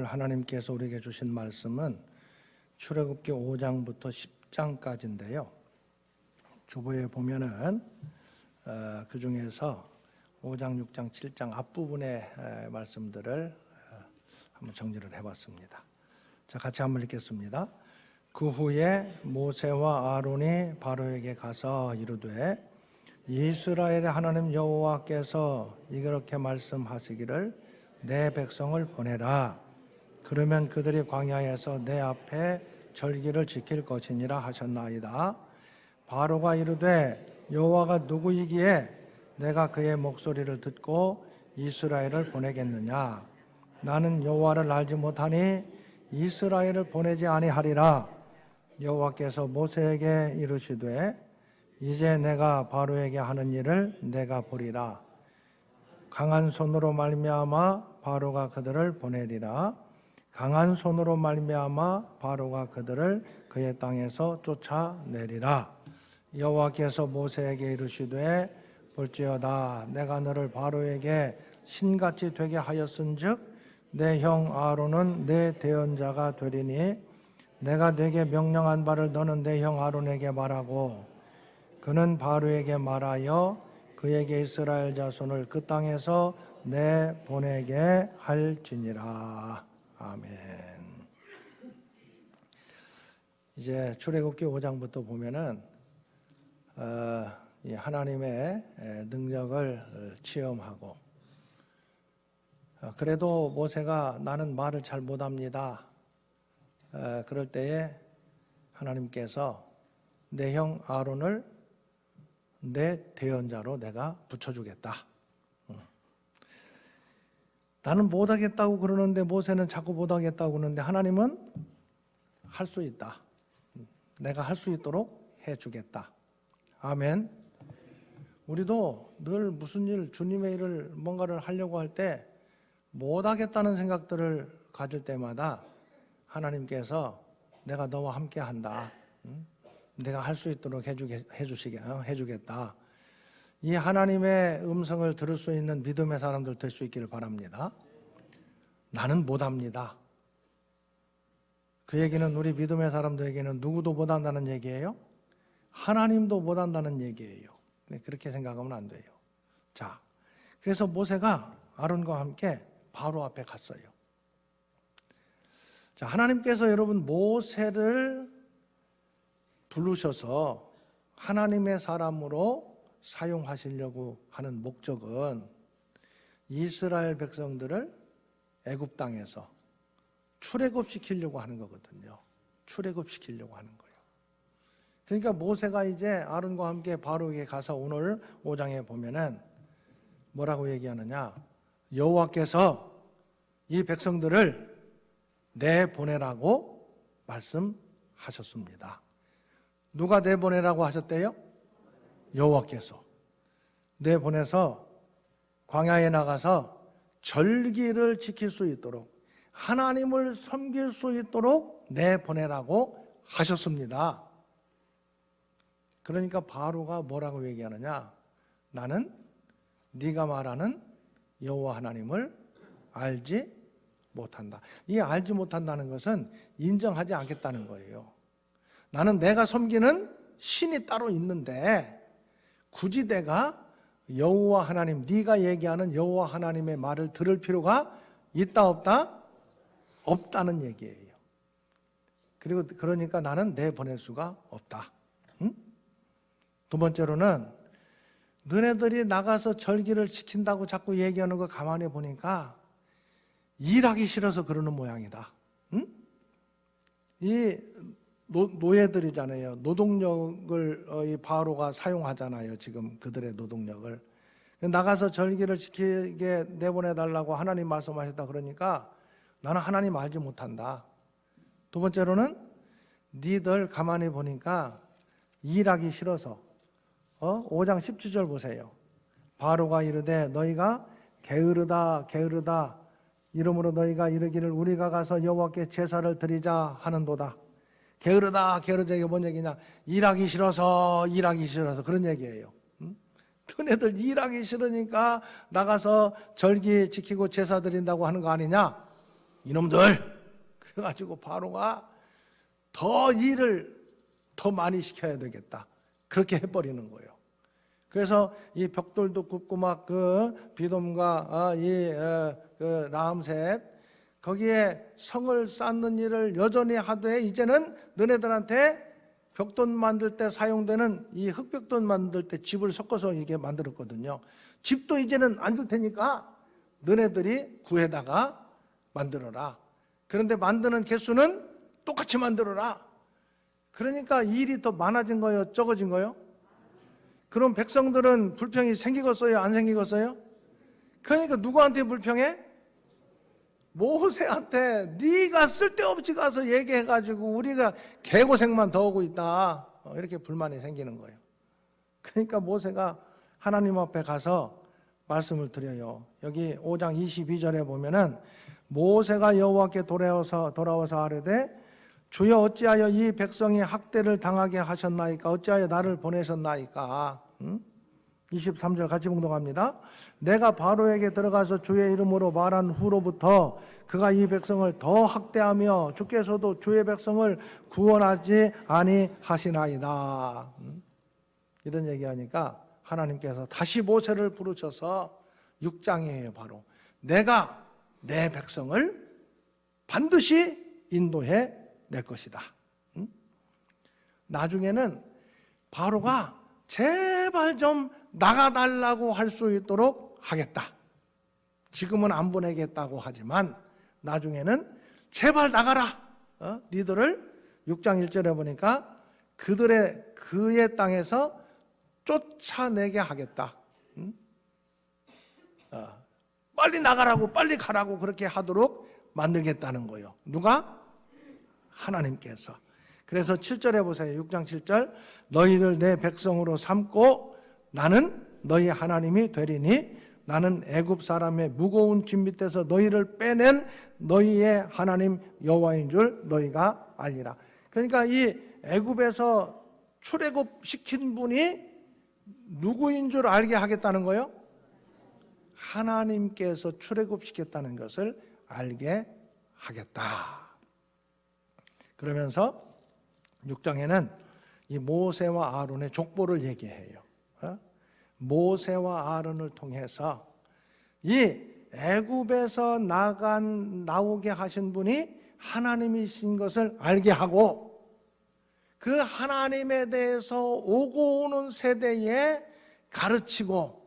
하나님께서 우리에게 주신 말씀은 출애굽기 5장부터 10장까지인데요. 주보에 보면은 그 중에서 5장, 6장, 7장 앞부분의 말씀들을 한번 정리를 해봤습니다. 자, 같이 한번 읽겠습니다. 그 후에 모세와 아론이 바로에게 가서 이르되 이스라엘의 하나님 여호와께서 이렇게 말씀하시기를 내 백성을 보내라. 그러면 그들이 광야에서 내 앞에 절기를 지킬 것이니라 하셨나이다. 바로가 이르되 여호와가 누구이기에 내가 그의 목소리를 듣고 이스라엘을 보내겠느냐? 나는 여호와를 알지 못하니 이스라엘을 보내지 아니하리라. 여호와께서 모세에게 이르시되 이제 내가 바로에게 하는 일을 내가 보리라. 강한 손으로 말미암아 바로가 그들을 보내리라. 강한 손으로 말미암아 바로가 그들을 그의 땅에서 쫓아내리라. 여호와께서 모세에게 이르시되 볼지어다 내가 너를 바로에게 신같이 되게 하였은즉 내 형 아론은 내 대언자가 되리니 내가 네게 명령한 바를 너는 내 형 아론에게 말하고 그는 바로에게 말하여 그에게 이스라엘 자손을 그 땅에서 내보내게 할지니라. 아멘. 이제 출애굽기 5장부터 보면은 이 하나님의 능력을 체험하고 그래도 모세가 나는 말을 잘 못합니다. 그럴 때에 하나님께서 내 형 아론을 내 대언자로 내가 붙여주겠다. 나는 못하겠다고 그러는데 모세는 자꾸 못하겠다고 그러는데 하나님은 할 수 있다. 내가 할 수 있도록 해주겠다. 아멘. 우리도 늘 무슨 일, 주님의 일을 뭔가를 하려고 할 때 못하겠다는 생각들을 가질 때마다 하나님께서 내가 너와 함께 한다. 내가 할 수 있도록 해주겠다. 이 하나님의 음성을 들을 수 있는 믿음의 사람들 될 수 있기를 바랍니다. 나는 못합니다. 그 얘기는 우리 믿음의 사람들에게는 누구도 못한다는 얘기예요. 하나님도 못한다는 얘기예요. 그렇게 생각하면 안 돼요. 자, 그래서 모세가 아론과 함께 바로 앞에 갔어요. 자, 하나님께서 여러분 모세를 부르셔서 하나님의 사람으로 사용하시려고 하는 목적은 이스라엘 백성들을 애굽 땅에서 출애굽시키려고 하는 거거든요. 출애굽시키려고 하는 거예요. 그러니까 모세가 이제 아론과 함께 바로에게 가서 오늘 5장에 보면은 뭐라고 얘기하느냐? 여호와께서 이 백성들을 내보내라고 말씀하셨습니다. 누가 내보내라고 하셨대요? 여호와께서 내보내서 광야에 나가서 절기를 지킬 수 있도록 하나님을 섬길 수 있도록 내보내라고 하셨습니다. 그러니까 바로가 뭐라고 얘기하느냐? 나는 네가 말하는 여호와 하나님을 알지 못한다. 이 알지 못한다는 것은 인정하지 않겠다는 거예요. 나는 내가 섬기는 신이 따로 있는데 굳이 내가 여호와 하나님, 네가 얘기하는 여호와 하나님의 말을 들을 필요가 있다 없다? 없다는 얘기예요. 그리고 그러니까 나는 내보낼 수가 없다. 응? 두 번째로는 너네들이 나가서 절기를 지킨다고 자꾸 얘기하는 거 가만히 보니까 일하기 싫어서 그러는 모양이다. 응? 이 노예들이잖아요. 노동력을 이 바로가 사용하잖아요. 지금 그들의 노동력을. 나가서 절기를 지키게 내보내달라고 하나님 말씀하셨다 그러니까 나는 하나님 알지 못한다. 두 번째로는 니들 가만히 보니까 일하기 싫어서 5장 17절 보세요. 바로가 이르되 너희가 게으르다 게으르다 이러므로 너희가 이르기를 우리가 가서 여호와께 제사를 드리자 하는도다. 게으르다 게으르다 이게 뭔 얘기냐? 일하기 싫어서 그런 얘기예요. 너네들 일하기 싫으니까 나가서 절기 지키고 제사 드린다고 하는 거 아니냐? 이놈들. 그래가지고 바로가 더 일을 더 많이 시켜야 되겠다. 그렇게 해버리는 거예요. 그래서 이 벽돌도 굽고 막 그 비돔과 그 라암셋 거기에 성을 쌓는 일을 여전히 하되 이제는 너네들한테 벽돌 만들 때 사용되는 이 흙벽돌 만들 때 집을 섞어서 이게 만들었거든요. 집도 이제는 안 줄 테니까 너네들이 구해다가 만들어라. 그런데 만드는 개수는 똑같이 만들어라. 그러니까 일이 더 많아진 거예요? 적어진 거예요? 그럼 백성들은 불평이 생기겠어요? 안 생기겠어요? 그러니까 누구한테 불평해? 모세한테 네가 쓸데없이 가서 얘기해가지고 우리가 개고생만 더 하고 있다. 이렇게 불만이 생기는 거예요. 그러니까 모세가 하나님 앞에 가서 말씀을 드려요. 여기 5장 22절에 보면은 모세가 여호와께 돌아와서 아뢰되 주여 어찌하여 이 백성이 학대를 당하게 하셨나이까? 어찌하여 나를 보내셨나이까? 23절 같이 봉독합니다. 내가 바로에게 들어가서 주의 이름으로 말한 후로부터 그가 이 백성을 더 학대하며 주께서도 주의 백성을 구원하지 아니하시나이다. 이런 얘기하니까 하나님께서 다시 모세를 부르셔서 6장이에요. 바로 내가 내 백성을 반드시 인도해 낼 것이다. 나중에는 바로가 제발 좀 나가달라고 할 수 있도록 하겠다. 지금은 안 보내겠다고 하지만 나중에는 제발 나가라. 니들을 6장 1절에 보니까 그의 땅에서 쫓아내게 하겠다. 빨리 나가라고 빨리 가라고 그렇게 하도록 만들겠다는 거예요. 누가? 하나님께서. 그래서 7절에 보세요. 6장 7절 너희를 내 백성으로 삼고 나는 너희 하나님이 되리니 나는 애굽 사람의 무거운 짐 밑에서 너희를 빼낸 너희의 하나님 여호와인 줄 너희가 알리라. 그러니까 이 애굽에서 출애굽 시킨 분이 누구인 줄 알게 하겠다는 거예요? 하나님께서 출애굽 시켰다는 것을 알게 하겠다. 그러면서 6장에는 이 모세와 아론의 족보를 얘기해요. 모세와 아론을 통해서 이 애굽에서 나오게 하신 분이 하나님이신 것을 알게 하고 그 하나님에 대해서 오고 오는 세대에 가르치고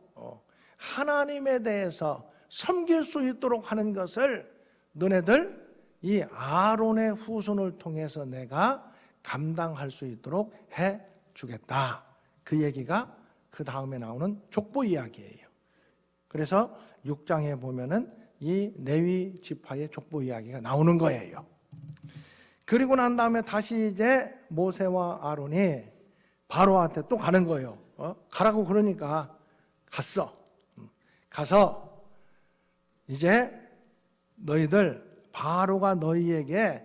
하나님에 대해서 섬길 수 있도록 하는 것을 너네들 이 아론의 후손을 통해서 내가 감당할 수 있도록 해 주겠다. 그 얘기가 그 다음에 나오는 족보 이야기예요. 그래서 6장에 보면은 이 레위 지파의 족보 이야기가 나오는 거예요. 그리고 난 다음에 다시 이제 모세와 아론이 바로한테 또 가는 거예요. 가라고 그러니까 갔어. 가서 이제 너희들 바로가 너희에게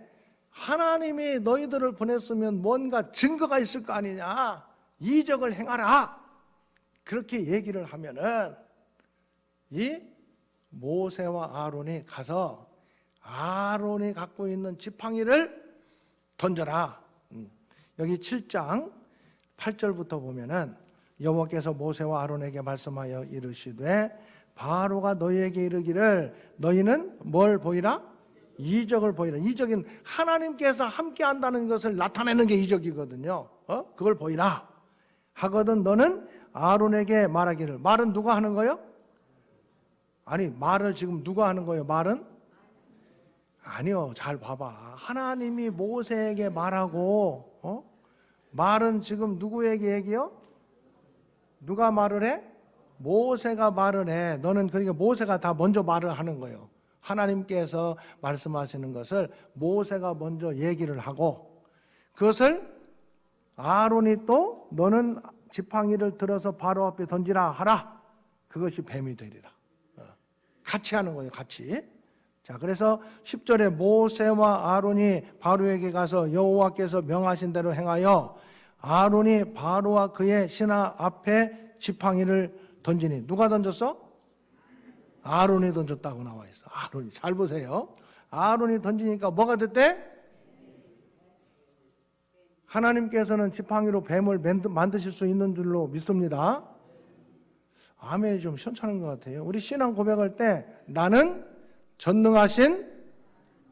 하나님이 너희들을 보냈으면 뭔가 증거가 있을 거 아니냐. 이적을 행하라. 그렇게 얘기를 하면은 이 모세와 아론이 가서 아론이 갖고 있는 지팡이를 던져라. 여기 7장 8절부터 보면은 여호와께서 모세와 아론에게 말씀하여 이르시되 바로가 너희에게 이르기를 너희는 뭘 보이라? 이적을 보이라. 이적은 하나님께서 함께 한다는 것을 나타내는 게 이적이거든요. 그걸 보이라 하거든 너는 아론에게 말하기를. 말은 누가 하는 거예요? 아니 말을 지금 누가 하는 거예요? 말은? 아니요. 잘 봐봐. 하나님이 모세에게 말하고 말은 지금 누구에게 얘기요? 누가 말을 해? 모세가 말을 해. 너는 그러니까 모세가 다 먼저 말을 하는 거예요. 하나님께서 말씀하시는 것을 모세가 먼저 얘기를 하고 그것을 아론이 또 너는 지팡이를 들어서 바로 앞에 던지라 하라. 그것이 뱀이 되리라. 같이 하는 거예요. 같이. 자, 그래서 10절에 모세와 아론이 바로에게 가서 여호와께서 명하신 대로 행하여 아론이 바로와 그의 신하 앞에 지팡이를 던지니. 누가 던졌어? 아론이 던졌다고 나와 있어. 아론이. 잘 보세요. 아론이 던지니까 뭐가 됐대? 하나님께서는 지팡이로 뱀을 만드실 수 있는 줄로 믿습니다. 아멘이 좀 시원찮은 것 같아요. 우리 신앙 고백할 때 나는 전능하신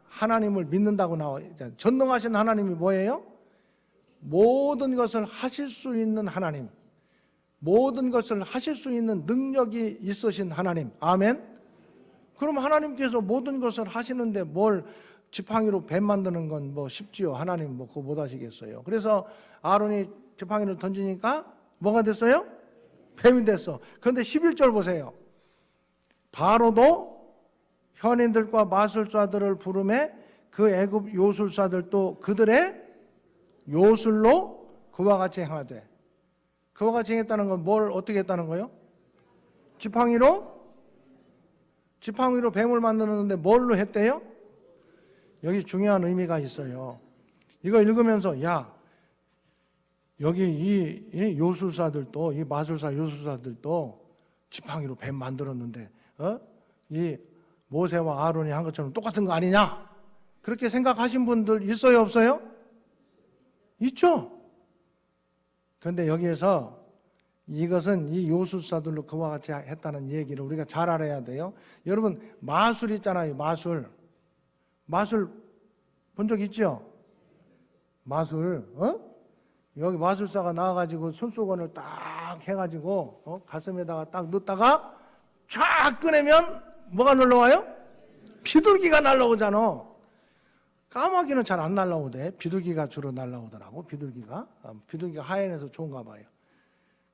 하나님을 믿는다고 나와요. 전능하신 하나님이 뭐예요? 모든 것을 하실 수 있는 하나님, 모든 것을 하실 수 있는 능력이 있으신 하나님. 아멘. 그럼 하나님께서 모든 것을 하시는데 뭘 지팡이로 뱀 만드는 건 뭐 쉽지요. 하나님 뭐 그거 못 하시겠어요. 그래서 아론이 지팡이를 던지니까 뭐가 됐어요? 뱀이 됐어. 그런데 11절 보세요. 바로도 현인들과 마술사들을 부르매 그 애굽 요술사들도 그들의 요술로 그와 같이 행하되. 그와 같이 행했다는 건 뭘 어떻게 했다는 거예요? 지팡이로 뱀을 만드는데 뭘로 했대요? 여기 중요한 의미가 있어요. 이거 읽으면서 야, 여기 이 요술사들도, 이 마술사 요술사들도 지팡이로 뱀 만들었는데 이 모세와 아론이 한 것처럼 똑같은 거 아니냐? 그렇게 생각하신 분들 있어요, 없어요? 있죠. 그런데 여기에서 이것은 이 요술사들로 그와 같이 했다는 얘기를 우리가 잘 알아야 돼요. 여러분, 마술 있잖아요. 마술 본 적 있죠? 마술, 여기 마술사가 나와가지고 손수건을 딱 해가지고 가슴에다가 딱 넣다가 쫙 꺼내면 뭐가 날라와요? 비둘기가 날라오잖아. 까마귀는 잘 안 날라오대. 비둘기가 주로 날라오더라고. 비둘기가 하얀해서 좋은가 봐요.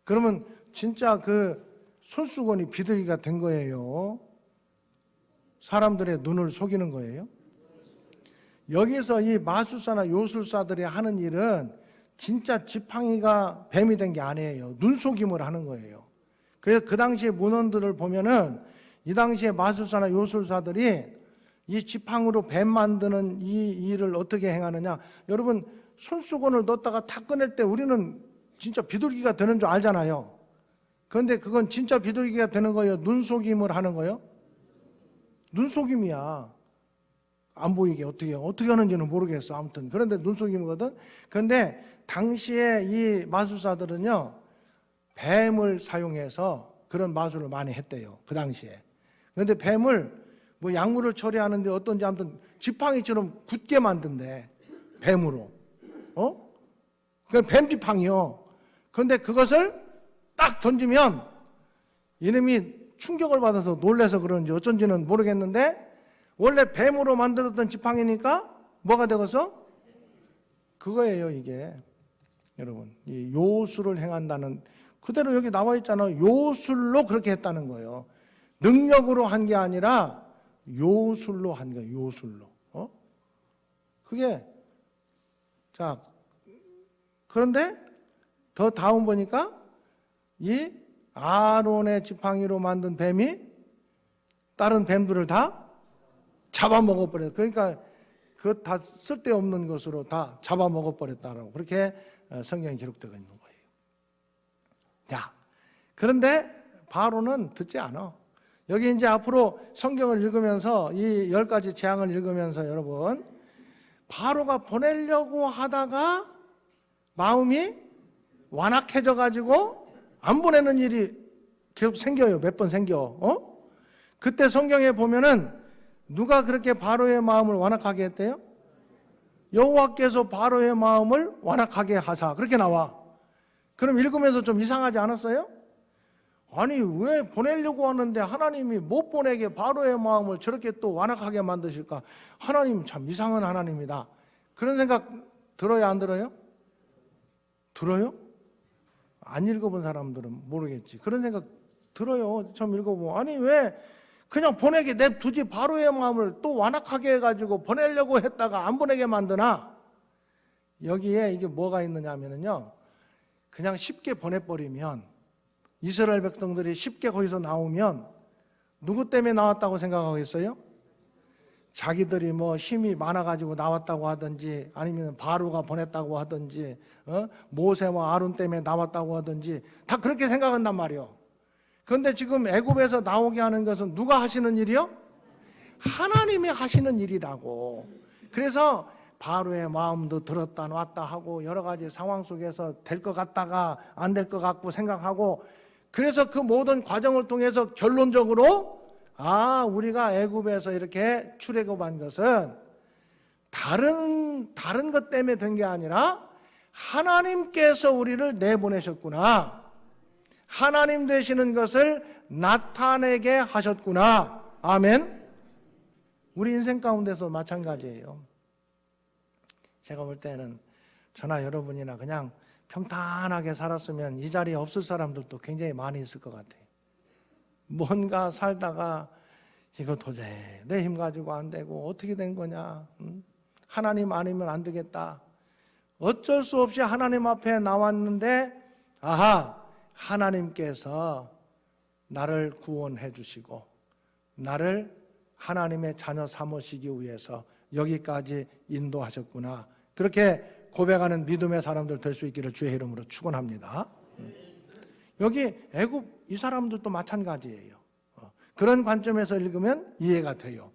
그러면 진짜 그 손수건이 비둘기가 된 거예요. 사람들의 눈을 속이는 거예요. 여기서 이 마술사나 요술사들이 하는 일은 진짜 지팡이가 뱀이 된 게 아니에요. 눈속임을 하는 거예요. 그래서 그 당시의 문헌들을 보면은 이 당시에 마술사나 요술사들이 이 지팡이로 뱀 만드는 이 일을 어떻게 행하느냐. 여러분, 손수건을 넣었다가 탁 꺼낼 때 우리는 진짜 비둘기가 되는 줄 알잖아요. 그런데 그건 진짜 비둘기가 되는 거예요? 눈속임을 하는 거예요? 눈속임이야. 안 보이게 어떻게 하는지는 모르겠어. 아무튼 그런데 눈속임이거든. 그런데 당시에 이 마술사들은요, 뱀을 사용해서 그런 마술을 많이 했대요. 그 당시에. 그런데 뱀을 뭐 약물을 처리하는데 어떤지 아무튼 지팡이처럼 굳게 만든대. 뱀으로. 그건 뱀지팡이요. 그런데 그것을 딱 던지면 이놈이 충격을 받아서 놀라서 그런지 어쩐지는 모르겠는데 원래 뱀으로 만들었던 지팡이니까 뭐가 되어서? 그거예요, 이게. 여러분, 이 요술을 행한다는 그대로 여기 나와 있잖아요. 요술로 그렇게 했다는 거예요. 능력으로 한 게 아니라 요술로 한 거예요. 요술로. 그게 자, 그런데 더 다음 보니까 이 아론의 지팡이로 만든 뱀이 다른 뱀들을 다 잡아먹어버렸어요. 그러니까 그 다 쓸데없는 것으로 다 잡아먹어버렸다라고 그렇게 성경에 기록되어 있는 거예요. 자, 그런데 바로는 듣지 않아. 여기 이제 앞으로 성경을 읽으면서 이 10가지 재앙을 읽으면서 여러분, 바로가 보내려고 하다가 마음이 완악해져 가지고 안 보내는 일이 계속 생겨요. 몇 번 생겨. 그때 성경에 보면은 누가 그렇게 바로의 마음을 완악하게 했대요? 여호와께서 바로의 마음을 완악하게 하사. 그렇게 나와. 그럼 읽으면서 좀 이상하지 않았어요? 아니, 왜 보내려고 하는데 하나님이 못 보내게 바로의 마음을 저렇게 또 완악하게 만드실까? 하나님 참 이상한 하나님이다. 그런 생각 들어요, 안 들어요? 들어요? 안 읽어본 사람들은 모르겠지. 그런 생각 들어요. 처음 읽어보면. 아니, 왜 그냥 보내게 냅두지 바로의 마음을 또 완악하게 해가지고 보내려고 했다가 안 보내게 만드나? 여기에 이게 뭐가 있느냐 하면요, 그냥 쉽게 보내버리면, 이스라엘 백성들이 쉽게 거기서 나오면 누구 때문에 나왔다고 생각하겠어요? 자기들이 뭐 힘이 많아가지고 나왔다고 하든지, 아니면 바로가 보냈다고 하든지, 모세와 아론 때문에 나왔다고 하든지 다 그렇게 생각한단 말이에요. 그런데 지금 애굽에서 나오게 하는 것은 누가 하시는 일이요? 하나님이 하시는 일이라고. 그래서 바로의 마음도 들었다 놨다 하고 여러 가지 상황 속에서 될 것 같다가 안 될 것 같고 생각하고, 그래서 그 모든 과정을 통해서 결론적으로 우리가 애굽에서 이렇게 출애굽한 것은 다른 것 때문에 된 게 아니라 하나님께서 우리를 내보내셨구나, 하나님 되시는 것을 나타내게 하셨구나. 아멘. 우리 인생 가운데서 마찬가지예요. 제가 볼 때는 저나 여러분이나 그냥 평탄하게 살았으면 이 자리에 없을 사람들도 굉장히 많이 있을 것 같아요. 뭔가 살다가 이거 도저히 내 힘 가지고 안 되고 어떻게 된 거냐, 하나님 아니면 안 되겠다. 어쩔 수 없이 하나님 앞에 나왔는데 하나님께서 나를 구원해 주시고 나를 하나님의 자녀 삼으시기 위해서 여기까지 인도하셨구나. 그렇게 고백하는 믿음의 사람들 될 수 있기를 주의 이름으로 축원합니다. 여기 애굽 이 사람들도 마찬가지예요. 그런 관점에서 읽으면 이해가 돼요.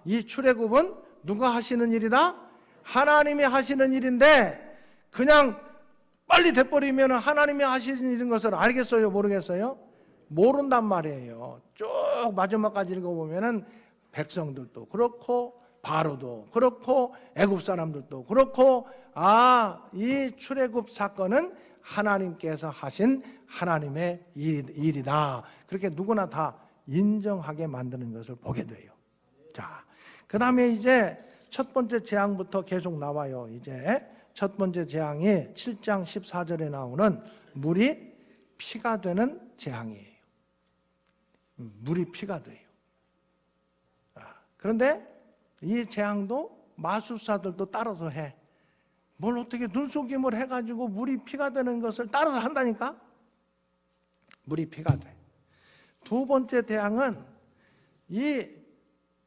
이 출애굽은 누가 하시는 일이다? 하나님이 하시는 일인데 그냥 빨리 돼버리면 하나님이 하시는 일인 것을 알겠어요? 모르겠어요? 모른단 말이에요. 쭉 마지막까지 읽어보면 백성들도 그렇고 바로도 그렇고 애굽 사람들도 그렇고 이 출애굽 사건은 하나님께서 하신 하나님의 일이다. 그렇게 누구나 다 인정하게 만드는 것을 보게 돼요. 자, 그 다음에 이제 첫 번째 재앙부터 계속 나와요. 이제 첫 번째 재앙이 7장 14절에 나오는 물이 피가 되는 재앙이에요. 물이 피가 돼요. 그런데 이 재앙도 마술사들도 따라서 해. 뭘 어떻게 눈속임을 해가지고 물이 피가 되는 것을 따라서 한다니까? 물이 피가 돼. 두 번째 재앙은 이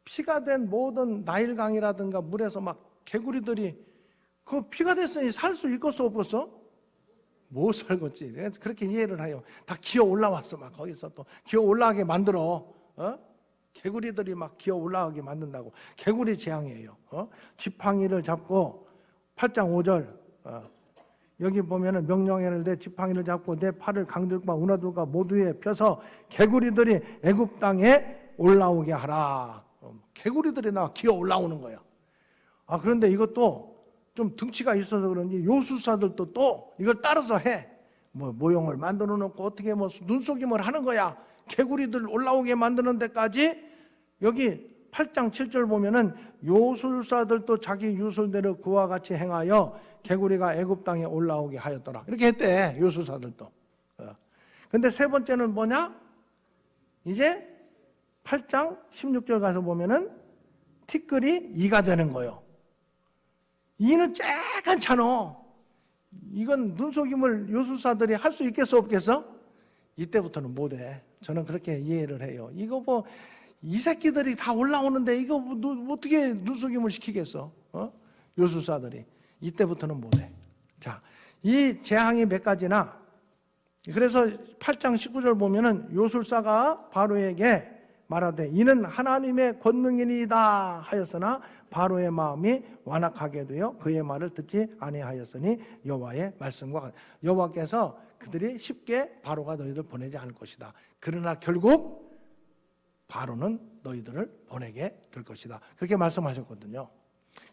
피가 된 모든 나일강이라든가 물에서 막 개구리들이 그 피가 됐으니 살 수 있겠어 없겠어? 못 살겠지. 그렇게 이해를 해요. 다 기어 올라왔어. 막 거기서 또 기어 올라가게 만들어. 개구리들이 막 기어 올라가게 만든다고. 개구리 재앙이에요. 지팡이를 잡고 8장 5절 여기 보면은 명령해를 내 지팡이를 잡고 내 팔을 강들과 운하들과 모두에 펴서 개구리들이 애굽 땅에 올라오게 하라. 개구리들이 나 기어 올라오는 거야. 그런데 이것도 좀 등치가 있어서 그런지 요술사들도 또 이걸 따라서 해. 모형을 만들어 놓고 어떻게 눈속임을 하는 거야. 개구리들 올라오게 만드는 데까지. 여기 8장 7절 보면은 요술사들도 자기 유술대로 그와 같이 행하여 개구리가 애굽 땅에 올라오게 하였더라. 이렇게 했대, 요술사들도. 근데 세 번째는 뭐냐? 이제 8장 16절 가서 보면은 티끌이 이가 되는 거예요. 이는 쬐간찮아. 이건 눈속임을 요술사들이 할 수 있겠어 없겠어? 이때부터는 못해. 저는 그렇게 이해를 해요. 이거 이 새끼들이 다 올라오는데 이거 어떻게 눈속임을 시키겠어? 요술사들이. 이때부터는 못해. 자, 이 재앙이 몇 가지나. 그래서 8장 19절 보면은 요술사가 바로에게 말하되 이는 하나님의 권능이니이다 하였으나 바로의 마음이 완악하게 되어 그의 말을 듣지 아니하였으니 여호와의 말씀과 여호와께서 그들이 쉽게 바로가 너희들 보내지 않을 것이다. 그러나 결국 바로는 너희들을 보내게 될 것이다. 그렇게 말씀하셨거든요.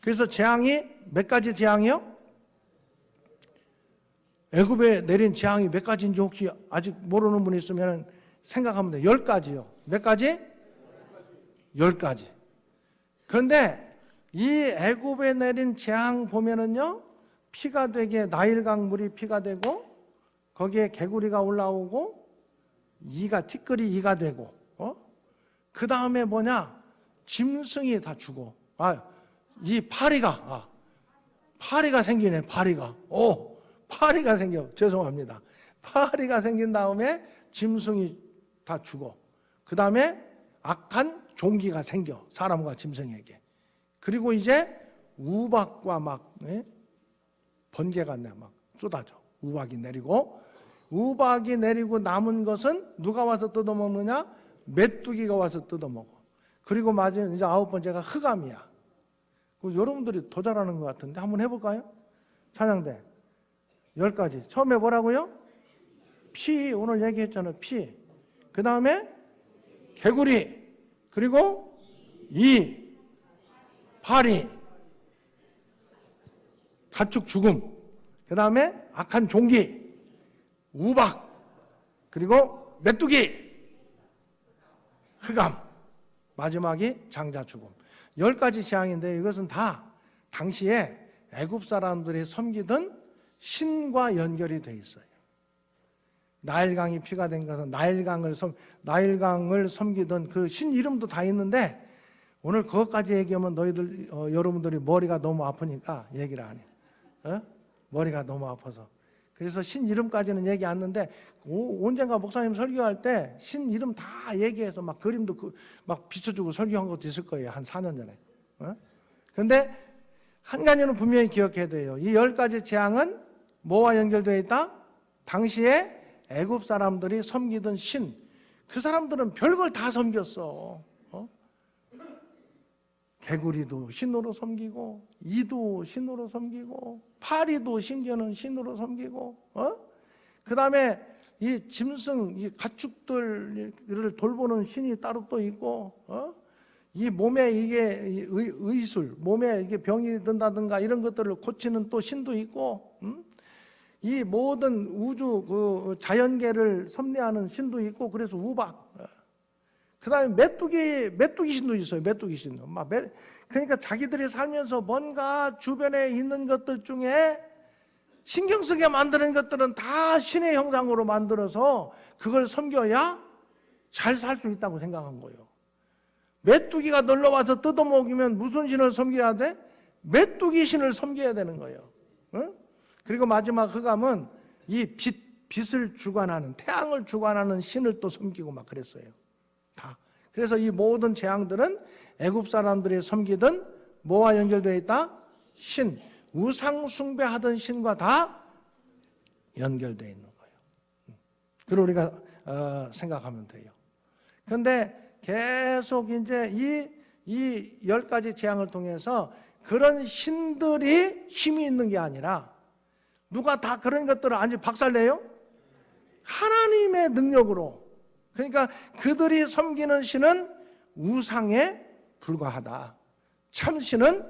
그래서 재앙이 몇 가지 재앙이요? 애굽에 내린 재앙이 몇 가지인지 혹시 아직 모르는 분이 있으면 생각하면 돼요. 10가지요. 몇 가지? 10가지. 그런데 이 애굽에 내린 재앙 보면은요, 피가 되게 나일강 물이 피가 되고 거기에 개구리가 올라오고 티끌이 이가 되고 그 다음에 뭐냐? 짐승이 다 죽어. 이 파리가 생기네. 파리가 생겨. 죄송합니다. 파리가 생긴 다음에 짐승이 다 죽어. 그 다음에 악한 종기가 생겨. 사람과 짐승에게. 그리고 이제 우박과 막 번개가 막 쏟아져. 우박이 내리고 남은 것은 누가 와서 뜯어먹느냐? 메뚜기가 와서 뜯어먹어. 그리고 마지막 이제 9번째가 흑암이야. 여러분들이 더 잘하는 것 같은데 한번 해볼까요? 찬양대 10가지. 처음에 뭐라고요? 피, 오늘 얘기했잖아요. 피. 그 다음에 개구리, 그리고 이, 파리, 가축 죽음, 그 다음에 악한 종기, 우박, 그리고 메뚜기, 흑암, 마지막이 장자 죽음. 10가지 재앙인데 이것은 다 당시에 애굽 사람들이 섬기던 신과 연결이 돼 있어요. 나일강이 피가 된 것은 나일강을 섬기던 그 신 이름도 다 있는데 오늘 그것까지 얘기하면 너희들 여러분들이 머리가 너무 아프니까 얘기를 안 해. 머리가 너무 아파서. 그래서 신 이름까지는 얘기 안 하는데 언젠가 목사님 설교할 때 신 이름 다 얘기해서 막 그림도 막 비춰주고 설교한 것도 있을 거예요. 한 4년 전에. 그런데 한 가지는 분명히 기억해야 돼요. 이 10가지 재앙은 뭐와 연결되어 있다? 당시에 애굽 사람들이 섬기던 신. 그 사람들은 별걸 다 섬겼어. 개구리도 신으로 섬기고, 이도 신으로 섬기고, 파리도 심지어는 신으로 섬기고, 그 다음에 이 짐승, 이 가축들을 돌보는 신이 따로 또 있고, 이 몸에 이게 의술, 몸에 이게 병이 든다든가 이런 것들을 고치는 또 신도 있고, 이 모든 우주 그 자연계를 섭리하는 신도 있고, 그래서 우박. 그 다음에 메뚜기 신도 있어요. 메뚜기 신. 그러니까 자기들이 살면서 뭔가 주변에 있는 것들 중에 신경 쓰게 만드는 것들은 다 신의 형상으로 만들어서 그걸 섬겨야 잘 살 수 있다고 생각한 거예요. 메뚜기가 놀러와서 뜯어먹으면 무슨 신을 섬겨야 돼? 메뚜기 신을 섬겨야 되는 거예요. 그리고 마지막 흑암은 이 빛을 주관하는, 태양을 주관하는 신을 또 섬기고 막 그랬어요. 다. 그래서 이 모든 재앙들은 애굽 사람들이 섬기던 뭐와 연결되어 있다? 신, 우상 숭배하던 신과 다 연결되어 있는 거예요. 그걸 우리가 생각하면 돼요. 그런데 계속 이제 이 10가지 재앙을 통해서 그런 신들이 힘이 있는 게 아니라 누가 다 그런 것들을 아니 박살내요? 하나님의 능력으로. 그러니까 그들이 섬기는 신은 우상에 불과하다. 참신은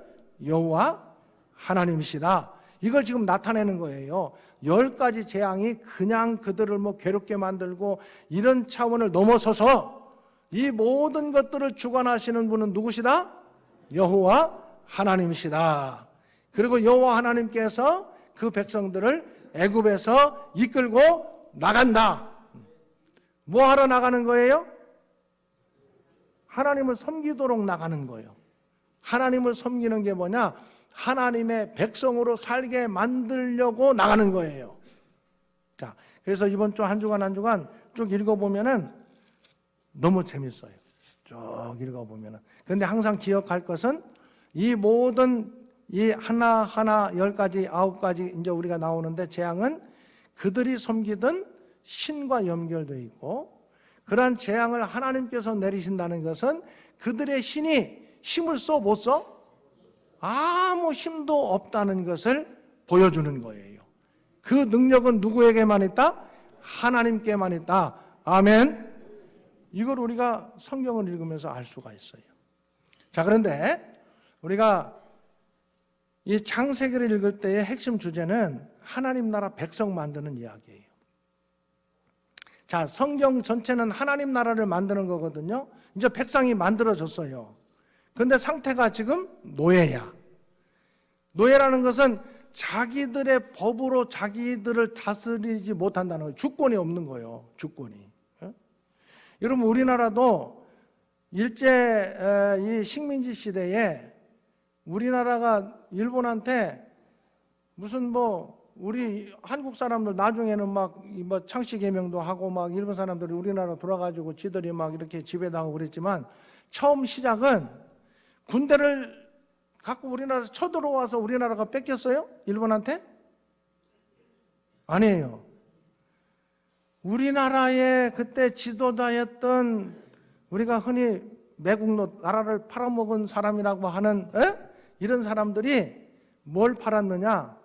여호와 하나님이시다. 이걸 지금 나타내는 거예요. 10가지 재앙이 그냥 그들을 괴롭게 만들고 이런 차원을 넘어서서 이 모든 것들을 주관하시는 분은 누구시다? 여호와 하나님이시다. 그리고 여호와 하나님께서 그 백성들을 애굽에서 이끌고 나간다. 뭐 하러 나가는 거예요? 하나님을 섬기도록 나가는 거예요. 하나님을 섬기는 게 뭐냐? 하나님의 백성으로 살게 만들려고 나가는 거예요. 자, 그래서 이번 주 한 주간 쭉 읽어보면은 너무 재밌어요. 쭉 읽어보면은. 근데 항상 기억할 것은 이 모든 이 하나하나 10가지, 9가지 이제 우리가 나오는데 재앙은 그들이 섬기던 신과 연결되어 있고 그러한 재앙을 하나님께서 내리신다는 것은 그들의 신이 힘을 써 못 써? 아무 힘도 없다는 것을 보여주는 거예요. 그 능력은 누구에게만 있다? 하나님께만 있다. 아멘. 이걸 우리가 성경을 읽으면서 알 수가 있어요. 자, 그런데 우리가 이 창세기를 읽을 때의 핵심 주제는 하나님 나라 백성 만드는 이야기예요. 자, 성경 전체는 하나님 나라를 만드는 거거든요. 이제 백성이 만들어졌어요. 그런데 상태가 지금 노예야. 노예라는 것은 자기들의 법으로 자기들을 다스리지 못한다는 거예요. 주권이 없는 거예요. 주권이. 여러분, 우리나라도 일제 이 식민지 시대에 우리나라가 일본한테 무슨 우리 한국 사람들 나중에는 막 창씨개명도 하고 막 일본 사람들이 우리나라 돌아가지고 지들이 막 이렇게 지배당하고 그랬지만 처음 시작은 군대를 갖고 우리나라 쳐들어와서 우리나라가 뺏겼어요? 일본한테? 아니에요. 우리나라의 그때 지도자였던 우리가 흔히 매국 나라를 팔아먹은 사람이라고 하는 이런 사람들이 뭘 팔았느냐?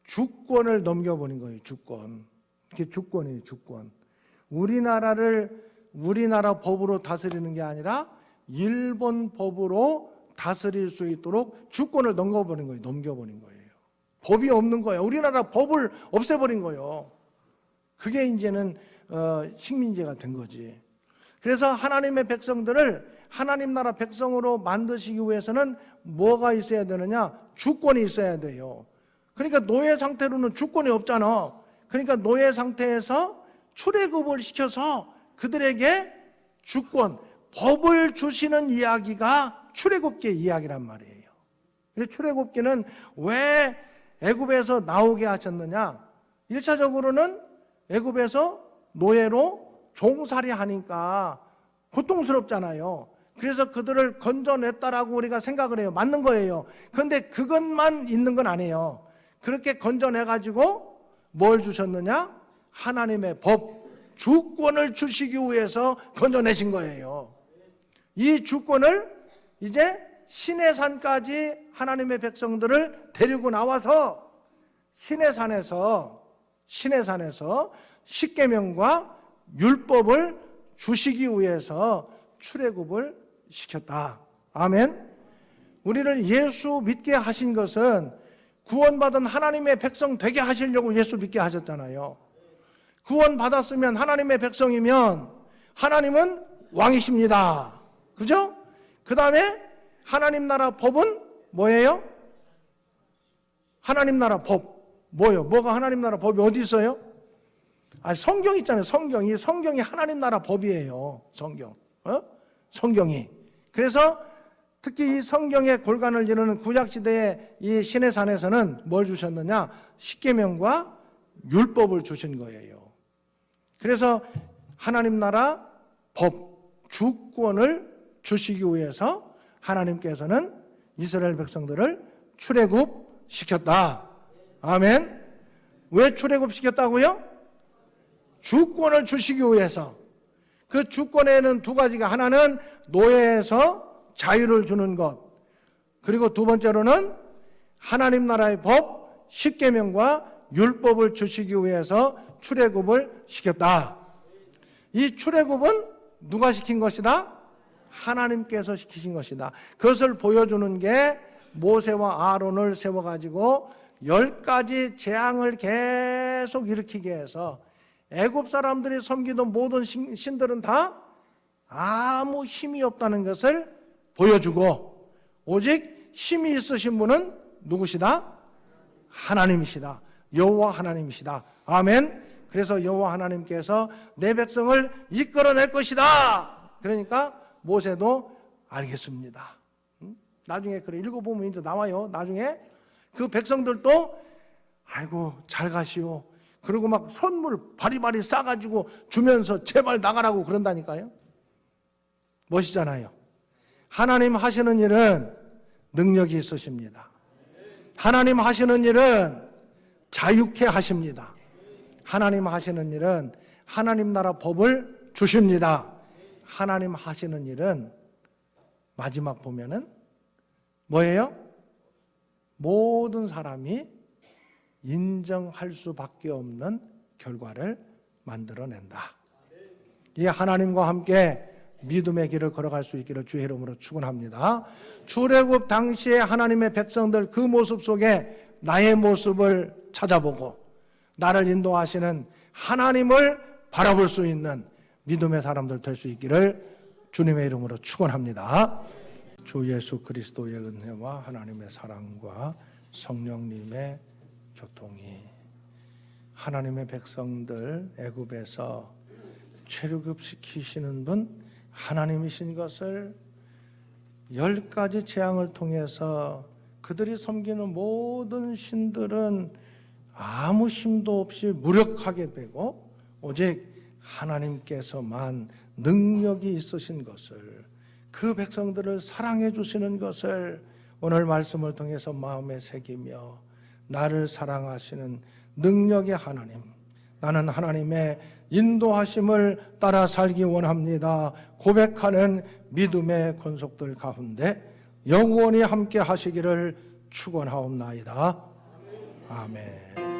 주권을 넘겨버린 거예요. 주권. 그게 주권이에요. 주권. 우리나라 법으로 다스리는 게 아니라 일본 법으로 다스릴 수 있도록 주권을 넘겨버린 거예요. 넘겨버린 거예요. 법이 없는 거예요. 우리나라 법을 없애버린 거예요. 그게 이제는 식민지가 된 거지. 그래서 하나님의 백성들을 하나님 나라 백성으로 만드시기 위해서는 뭐가 있어야 되느냐? 주권이 있어야 돼요. 그러니까 노예 상태로는 주권이 없잖아. 그러니까 노예 상태에서 출애굽을 시켜서 그들에게 주권, 법을 주시는 이야기가 출애굽기의 이야기란 말이에요. 그래서 출애굽기는 왜 애굽에서 나오게 하셨느냐? 1차적으로는 애굽에서 노예로 종살이 하니까 고통스럽잖아요. 그래서 그들을 건져냈다라고 우리가 생각을 해요. 맞는 거예요. 그런데 그것만 있는 건 아니에요. 그렇게 건져내가지고 뭘 주셨느냐? 하나님의 법, 주권을 주시기 위해서 건져내신 거예요. 이 주권을 이제 시내산까지 하나님의 백성들을 데리고 나와서 시내산에서 십계명과 율법을 주시기 위해서 출애굽을 시켰다. 아멘. 우리를 예수 믿게 하신 것은 구원받은 하나님의 백성 되게 하시려고 예수 믿게 하셨잖아요. 구원받았으면 하나님의 백성이면 하나님은 왕이십니다. 그죠? 그 다음에 하나님 나라 법은 뭐예요? 하나님 나라 법. 뭐요? 뭐가 하나님 나라 법이 어디 있어요? 성경 있잖아요. 성경이 하나님 나라 법이에요. 성경이. 그래서 특히 이 성경의 골간을 이루는 구약시대의 이 시내산에서는 뭘 주셨느냐? 십계명과 율법을 주신 거예요. 그래서 하나님 나라 법, 주권을 주시기 위해서 하나님께서는 이스라엘 백성들을 출애굽시켰다. 아멘. 왜 출애굽시켰다고요? 주권을 주시기 위해서. 그 주권에는 두 가지가, 하나는 노예에서 자유를 주는 것, 그리고 두 번째로는 하나님 나라의 법, 십계명과 율법을 주시기 위해서 출애굽을 시켰다. 이 출애굽은 누가 시킨 것이다? 하나님께서 시키신 것이다. 그것을 보여주는 게 모세와 아론을 세워가지고 10가지 재앙을 계속 일으키게 해서 애굽 사람들이 섬기던 모든 신들은 다 아무 힘이 없다는 것을 보여주고, 오직 힘이 있으신 분은 누구시다? 하나님이시다. 여호와 하나님이시다. 아멘. 그래서 여호와 하나님께서 내 백성을 이끌어낼 것이다. 그러니까 모세도 알겠습니다. 나중에 그래 읽어보면 이제 나와요. 나중에 그 백성들도 아이고 잘 가시오. 그리고 막 선물 바리바리 싸가지고 주면서 제발 나가라고 그런다니까요. 멋있잖아요. 하나님 하시는 일은 능력이 있으십니다. 하나님 하시는 일은 자유케 하십니다. 하나님 하시는 일은 하나님 나라 법을 주십니다. 하나님 하시는 일은 마지막 보면은 뭐예요? 모든 사람이 인정할 수밖에 없는 결과를 만들어낸다. 이 하나님과 함께 믿음의 길을 걸어갈 수 있기를 주의 이름으로 축원합니다. 출애굽 당시에 하나님의 백성들 그 모습 속에 나의 모습을 찾아보고 나를 인도하시는 하나님을 바라볼 수 있는 믿음의 사람들 될 수 있기를 주님의 이름으로 축원합니다. 주 예수 그리스도의 은혜와 하나님의 사랑과 성령님의 교통이 하나님의 백성들 애굽에서 출애굽시키시는 분 하나님이신 것을 10가지 재앙을 통해서 그들이 섬기는 모든 신들은 아무 힘도 없이 무력하게 되고 오직 하나님께서만 능력이 있으신 것을, 그 백성들을 사랑해 주시는 것을 오늘 말씀을 통해서 마음에 새기며 나를 사랑하시는 능력의 하나님, 나는 하나님의 인도하심을 따라 살기 원합니다. 고백하는 믿음의 권속들 가운데 영원히 함께 하시기를 축원하옵나이다. 아멘.